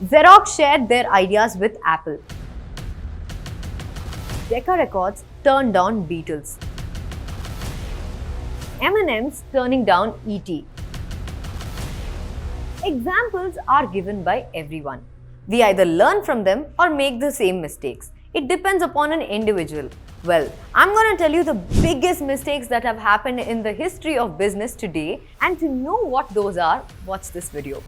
Xerox shared their ideas with Apple. Decca Records turned down Beatles. M&M's turning down E.T. Examples are given by everyone. We either learn from them or make the same mistakes. It depends upon an individual. Well, I'm going to tell you the biggest mistakes that have happened in the history of business today, and to know what those are, watch this video.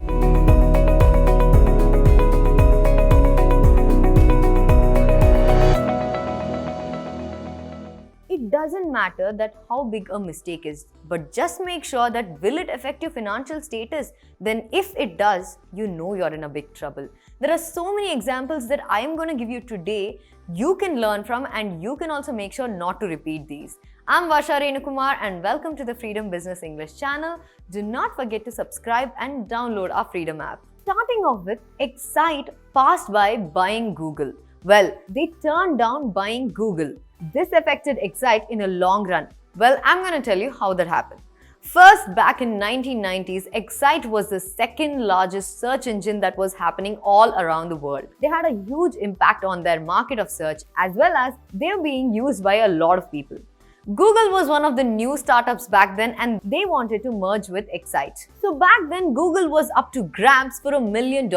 It doesn't matter that how big a mistake is, but just make sure that will it affect your financial status? Then if it does, you know you're in a big trouble. There are so many examples that I am going to give you today you can learn from, and you can also make sure not to repeat these. I'm Varsha and welcome to the Freedom Business English channel. Do not forget to subscribe and download our Freedom app. Starting off with, Excite passed by buying Google. Well, they turned down buying Google. This affected Excite in a long run. Well, I'm going to tell you how that happened. First, back in 1990s, Excite was the second largest search engine that was happening all around the world. They had a huge impact on their market of search, as well as they were being used by a lot of people. Google was one of the new startups back then, and they wanted to merge with Excite. So back then, Google was up to grabs for $1 million.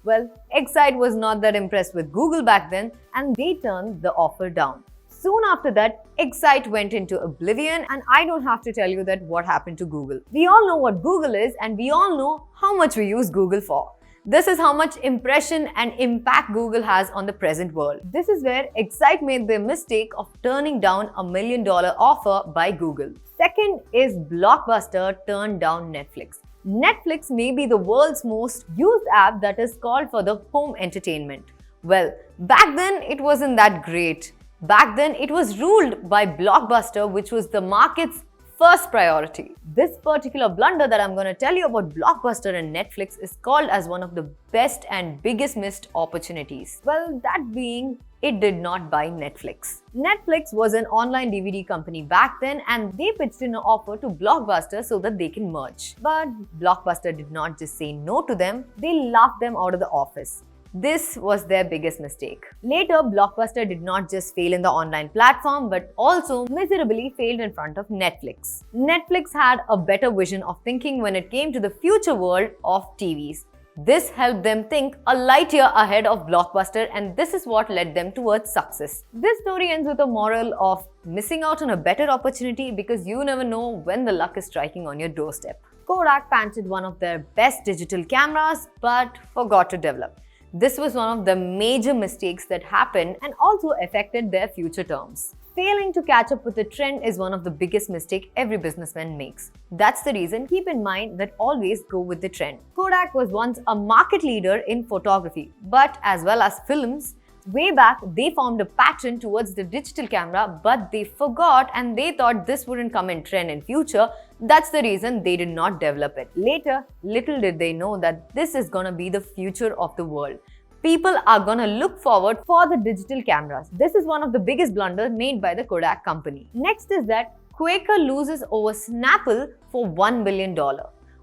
Well, Excite was not that impressed with Google back then, and they turned the offer down. Soon after that, Excite went into oblivion, and I don't have to tell you that what happened to Google. We all know what Google is, and we all know how much we use Google for. This is how much impression and impact Google has on the present world. This is where Excite made the mistake of turning down $1 million offer by Google. Second is Blockbuster turned down Netflix. Netflix may be the world's most used app that is called for the home entertainment. Well, back then it wasn't that great. Back then, it was ruled by Blockbuster, which was the market's first priority. This particular blunder that I'm going to tell you about Blockbuster and Netflix is called as one of the best and biggest missed opportunities. Well, that being, it did not buy Netflix. Netflix was an online DVD company back then, and they pitched in an offer to Blockbuster so that they can merge. But Blockbuster did not just say no to them, they laughed them out of the office. This was their biggest mistake. Later, Blockbuster did not just fail in the online platform, but also miserably failed in front of Netflix. Netflix had a better vision of thinking when it came to the future world of TVs. This helped them think a light year ahead of Blockbuster, and this is what led them towards success. This story ends with a moral of missing out on a better opportunity because you never know when the luck is striking on your doorstep. Kodak patented one of their best digital cameras, but forgot to develop. This was one of the major mistakes that happened and also affected their future terms. Failing to catch up with the trend is one of the biggest mistakes every businessman makes. That's the reason, keep in mind that always go with the trend. Kodak was once a market leader in photography, but as well as films. Way back, they formed a patent towards the digital camera, but they forgot and they thought this wouldn't come in trend in future. That's the reason they did not develop it. Later, little did they know that this is gonna be the future of the world. People are gonna look forward for the digital cameras. This is one of the biggest blunders made by the Kodak company. Next is that Quaker loses over Snapple for $1 billion.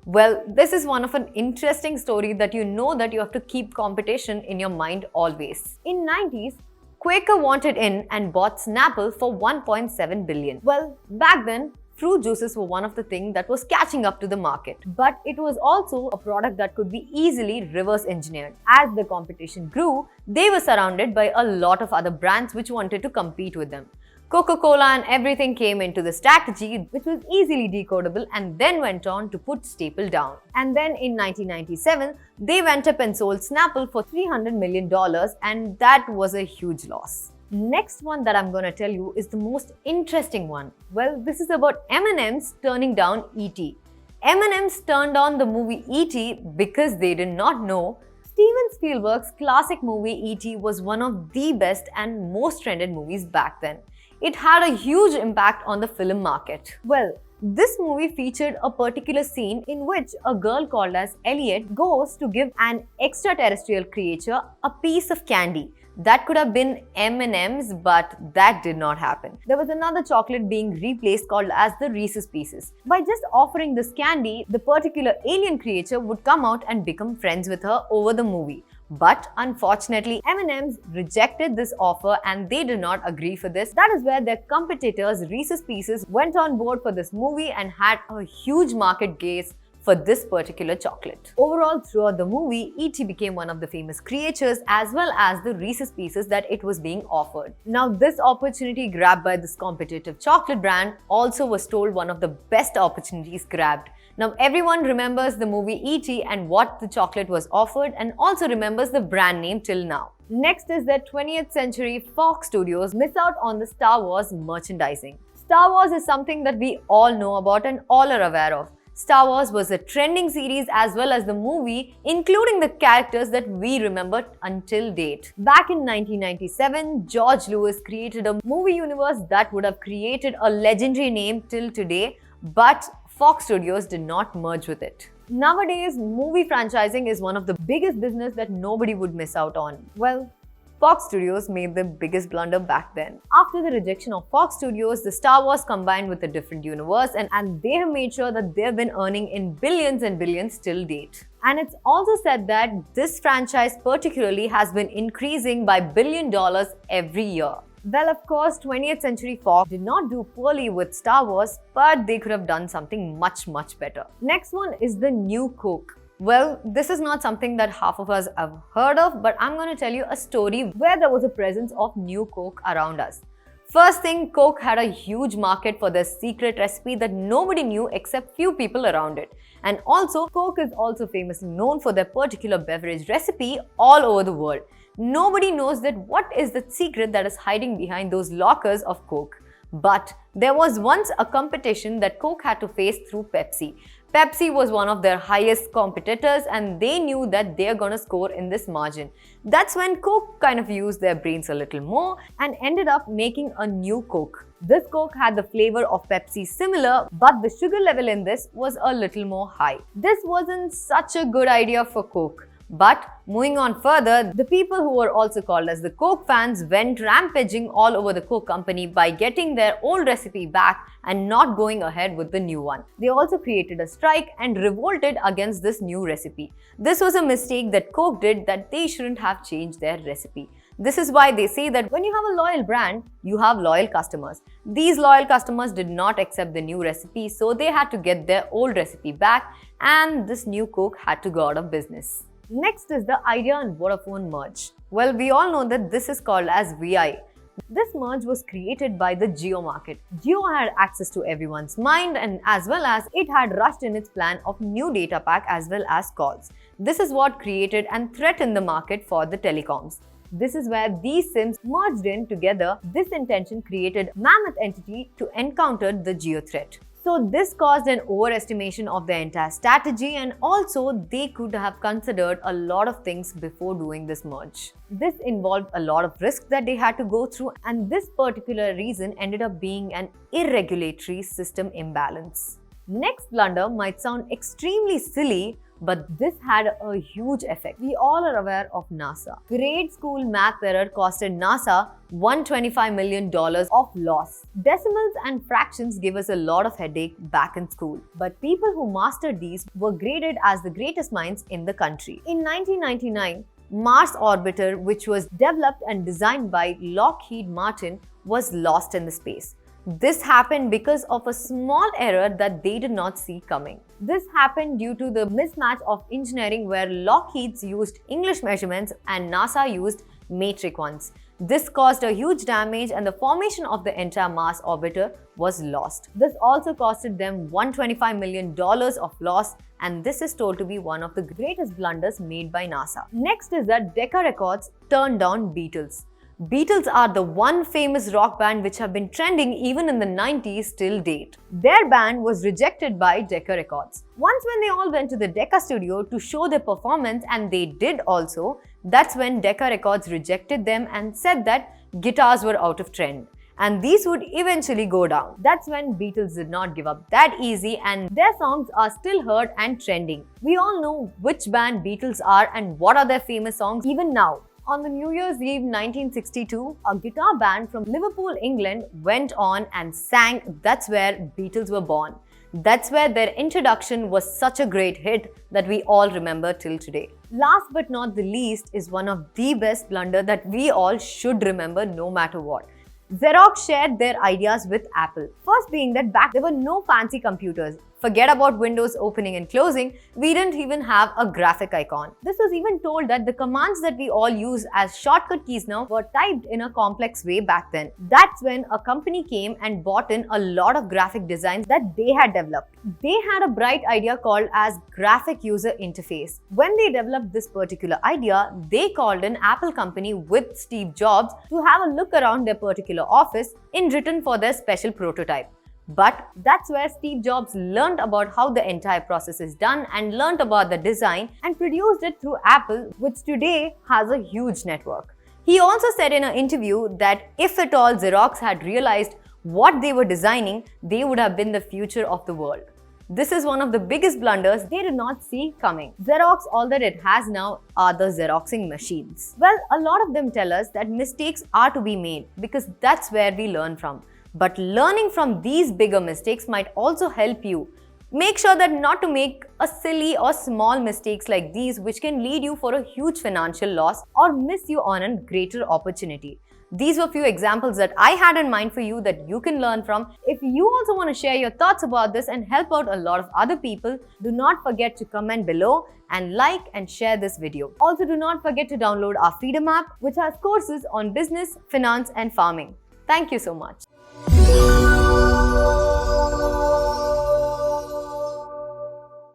Well, this is one of an interesting story that you know that you have to keep competition in your mind always. In 90s, Quaker wanted in and bought Snapple for $1.7 billion. Well, back then, fruit juices were one of the things that was catching up to the market. But it was also a product that could be easily reverse engineered. As the competition grew, they were surrounded by a lot of other brands which wanted to compete with them. Coca-Cola and everything came into the strategy, which was easily decodable, and then went on to put Staple down. And then in 1997, they went up and sold Snapple for $300 million, and that was a huge loss. Next one that I'm going to tell you is the most interesting one. Well, this is about M&M's turning down E.T. M&M's turned down the movie E.T. because they did not know Steven Spielberg's classic movie E.T. was one of the best and most trended movies back then. It had a huge impact on the film market. Well, this movie featured a particular scene in which a girl called as Elliot goes to give an extraterrestrial creature a piece of candy. That could have been M&M's, but that did not happen. There was another chocolate being replaced called as the Reese's Pieces. By just offering this candy, the particular alien creature would come out and become friends with her over the movie. But unfortunately, M&M's rejected this offer and they did not agree for this. That is where their competitors Reese's Pieces went on board for this movie and had a huge market gaze for this particular chocolate. Overall, throughout the movie, E.T. became one of the famous creatures as well as the Reese's Pieces that it was being offered. Now, this opportunity grabbed by this competitive chocolate brand also was told one of the best opportunities grabbed. Now, everyone remembers the movie E.T. and what the chocolate was offered and also remembers the brand name till now. Next is that 20th Century Fox Studios missed out on the Star Wars merchandising. Star Wars is something that we all know about and all are aware of. Star Wars was a trending series as well as the movie, including the characters that we remember until date. Back in 1997, George Lucas created a movie universe that would have created a legendary name till today, but Fox Studios did not merge with it. Nowadays, movie franchising is one of the biggest business that nobody would miss out on. Well, Fox Studios made the biggest blunder back then. After the rejection of Fox Studios, the Star Wars combined with a different universe and they have made sure that they've been earning in billions and billions till date. And it's also said that this franchise particularly has been increasing by $1 billion every year. Well, of course, 20th Century Fox did not do poorly with Star Wars, but they could have done something much better. Next one is the new Coke. Well, this is not something that half of us have heard of, but I'm going to tell you a story where there was a presence of new Coke around us. First thing, Coke had a huge market for their secret recipe that nobody knew except few people around it. And also, Coke is also famously known for their particular beverage recipe all over the world. Nobody knows that what is the secret that is hiding behind those lockers of Coke. But there was once a competition that Coke had to face through Pepsi. Pepsi was one of their highest competitors and they knew that they're gonna score in this margin. That's when Coke kind of used their brains a little more and ended up making a new Coke. This Coke had the flavor of Pepsi similar, but the sugar level in this was a little more high. This wasn't such a good idea for Coke. But moving on further, the people who were also called as the Coke fans went rampaging all over the Coke company by getting their old recipe back and not going ahead with the new one. They also created a strike and revolted against this new recipe. This was a mistake that Coke did, that they shouldn't have changed their recipe. This is why they say that when you have a loyal brand, you have loyal customers. These loyal customers did not accept the new recipe, so they had to get their old recipe back and this new Coke had to go out of business. Next is the Idea and Vodafone merge. Well, we all know that this is called as VI. This merge was created by the Jio market. Jio had access to everyone's mind and as well as it had rushed in its plan of new data pack as well as calls. This is what created and threatened the market for the telecoms. This is where these SIMs merged in together. This intention created a mammoth entity to encounter the Jio threat. So this caused an overestimation of the entire strategy and also they could have considered a lot of things before doing this merge. This involved a lot of risks that they had to go through and this particular reason ended up being an irregulatory system imbalance. Next blunder might sound extremely silly, but this had a huge effect. We all are aware of NASA. Grade school math error costed NASA $125 million of loss. Decimals and fractions give us a lot of headache back in school. But people who mastered these were graded as the greatest minds in the country. In 1999, Mars orbiter, which was developed and designed by Lockheed Martin, was lost in the space. This happened because of a small error that they did not see coming. This happened due to the mismatch of engineering where Lockheed's used English measurements and NASA used metric ones. This caused a huge damage and the formation of the entire Mars orbiter was lost. This also costed them $125 million of loss and this is told to be one of the greatest blunders made by NASA. Next is that Decca Records turned down Beatles. Beatles are the one famous rock band which have been trending even in the 90s till date. Their band was rejected by Decca Records. Once when they all went to the Decca studio to show their performance, and they did also, that's when Decca Records rejected them and said that guitars were out of trend. And these would eventually go down. That's when Beatles did not give up that easy and their songs are still heard and trending. We all know which band Beatles are and what are their famous songs even now. On the New Year's Eve 1962, a guitar band from Liverpool, England went on and sang That's Where Beatles Were Born. That's where their introduction was such a great hit that we all remember till today. Last but not the least is one of the best blunder that we all should remember no matter what. Xerox shared their ideas with Apple. First being that back there were no fancy computers. Forget about windows opening and closing, we didn't even have a graphic icon. This was even told that the commands that we all use as shortcut keys now were typed in a complex way back then. That's when a company came and bought in a lot of graphic designs that they had developed. They had a bright idea called as graphic user interface. When they developed this particular idea, they called an Apple company with Steve Jobs to have a look around their particular office in return for their special prototype. But that's where Steve Jobs learned about how the entire process is done and learned about the design and produced it through Apple, which today has a huge network. He also said in an interview that if at all Xerox had realized what they were designing, they would have been the future of the world. This is one of the biggest blunders they did not see coming. Xerox, all that it has now are the Xeroxing machines. Well, a lot of them tell us that mistakes are to be made because that's where we learn from. But learning from these bigger mistakes might also help you. Make sure that not to make a silly or small mistakes like these which can lead you for a huge financial loss or miss you on a greater opportunity. These were few examples that I had in mind for you that you can learn from. If you also want to share your thoughts about this and help out a lot of other people, do not forget to comment below and like and share this video. Also, do not forget to download our Freedom app, which has courses on business, finance and farming. Thank you so much.